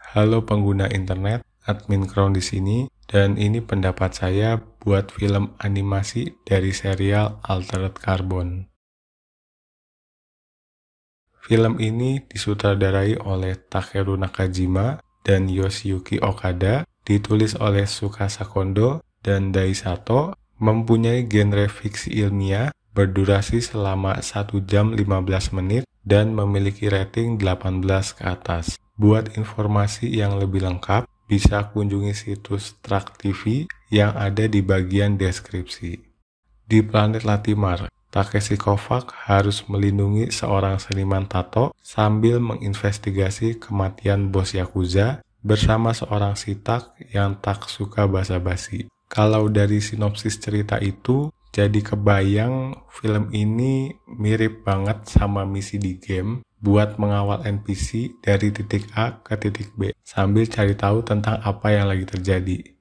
Halo pengguna internet, admin Crown di sini, dan ini pendapat saya buat film animasi dari serial Altered Carbon. Film ini disutradarai oleh Takeru Nakajima dan Yoshiyuki Okada, ditulis oleh Tsukasa Kondo dan Dai Sato, mempunyai genre fiksi ilmiah, berdurasi selama 1 jam 15 menit, dan memiliki rating 18 ke atas. Buat informasi yang lebih lengkap, bisa kunjungi situs Track TV yang ada di bagian deskripsi. Di planet Latimar, Takeshi Kovacs harus melindungi seorang seniman tato sambil menginvestigasi kematian bos Yakuza bersama seorang sitak yang tak suka basa-basi. Kalau dari sinopsis cerita itu, jadi kebayang film ini mirip banget sama misi di game buat mengawal NPC dari titik A ke titik B sambil cari tahu tentang apa yang lagi terjadi.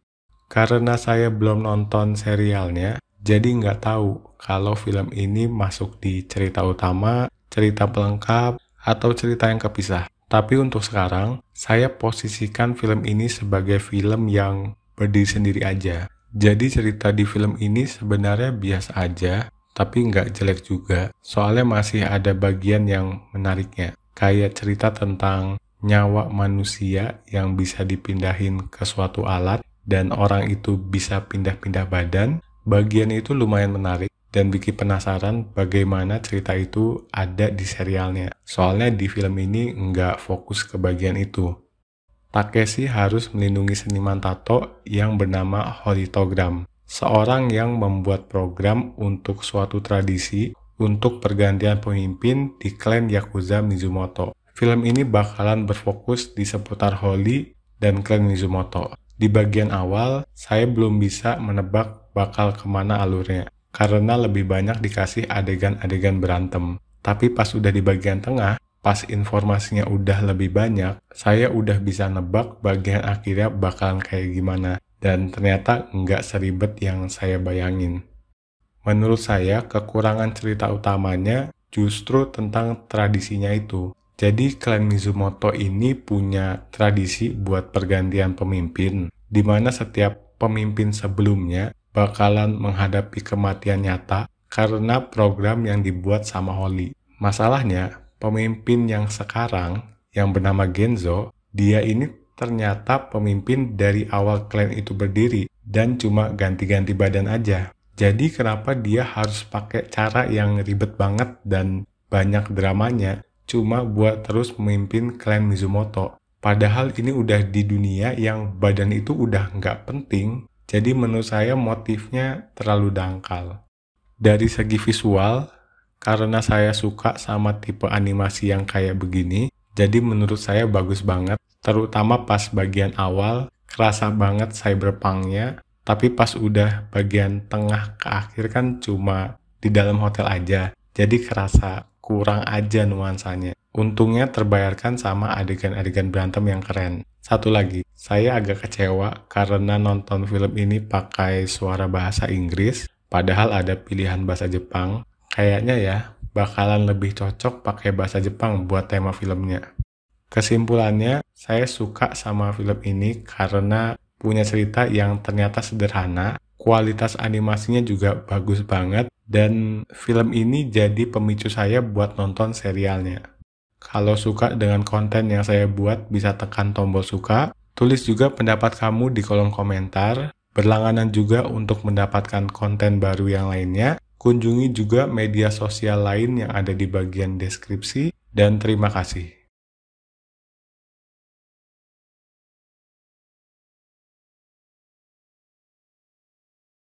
Karena saya belum nonton serialnya, jadi nggak tahu kalau film ini masuk di cerita utama, cerita pelengkap, atau cerita yang kepisah. Tapi untuk sekarang, saya posisikan film ini sebagai film yang berdiri sendiri aja. Jadi cerita di film ini sebenarnya biasa aja, tapi nggak jelek juga. Soalnya masih ada bagian yang menariknya. Kayak cerita tentang nyawa manusia yang bisa dipindahin ke suatu alat, dan orang itu bisa pindah-pindah badan. Bagian itu lumayan menarik dan bikin penasaran bagaimana cerita itu ada di serialnya. Soalnya di film ini nggak fokus ke bagian itu. Takeshi harus melindungi seniman tato yang bernama Holitogram, seorang yang membuat program untuk suatu tradisi untuk pergantian pemimpin di klan Yakuza Mizumoto. Film ini bakalan berfokus di seputar Holi dan klan Mizumoto. Di bagian awal, saya belum bisa menebak bakal kemana alurnya, karena lebih banyak dikasih adegan-adegan berantem. Tapi pas udah di bagian tengah, pas informasinya udah lebih banyak, saya udah bisa nebak bagian akhirnya bakalan kayak gimana. Dan ternyata nggak seribet yang saya bayangin. Menurut saya, kekurangan cerita utamanya justru tentang tradisinya itu. Jadi klan Mizumoto ini punya tradisi buat pergantian pemimpin, di mana setiap pemimpin sebelumnya bakalan menghadapi kematian nyata karena program yang dibuat sama Holi. Masalahnya, pemimpin yang sekarang, yang bernama Genzo, dia ini ternyata pemimpin dari awal klan itu berdiri dan cuma ganti-ganti badan aja. Jadi kenapa dia harus pakai cara yang ribet banget dan banyak dramanya cuma buat terus memimpin klan Mizumoto? Padahal ini udah di dunia yang badan itu udah nggak penting. Jadi menurut saya motifnya terlalu dangkal. Dari segi visual, karena saya suka sama tipe animasi yang kayak begini, jadi menurut saya bagus banget. Terutama pas bagian awal, kerasa banget cyberpunk-nya. Tapi pas udah bagian tengah ke akhir kan cuma di dalam hotel aja. Jadi kerasa kurang aja nuansanya. Untungnya terbayarkan sama adegan-adegan berantem yang keren. Satu lagi, saya agak kecewa karena nonton film ini pakai suara bahasa Inggris, padahal ada pilihan bahasa Jepang. Kayaknya ya, bakalan lebih cocok pakai bahasa Jepang buat tema filmnya. Kesimpulannya, saya suka sama film ini karena punya cerita yang ternyata sederhana, kualitas animasinya juga bagus banget, dan film ini jadi pemicu saya buat nonton serialnya. Kalau suka dengan konten yang saya buat, bisa tekan tombol suka, tulis juga pendapat kamu di kolom komentar, berlangganan juga untuk mendapatkan konten baru yang lainnya, kunjungi juga media sosial lain yang ada di bagian deskripsi, dan terima kasih.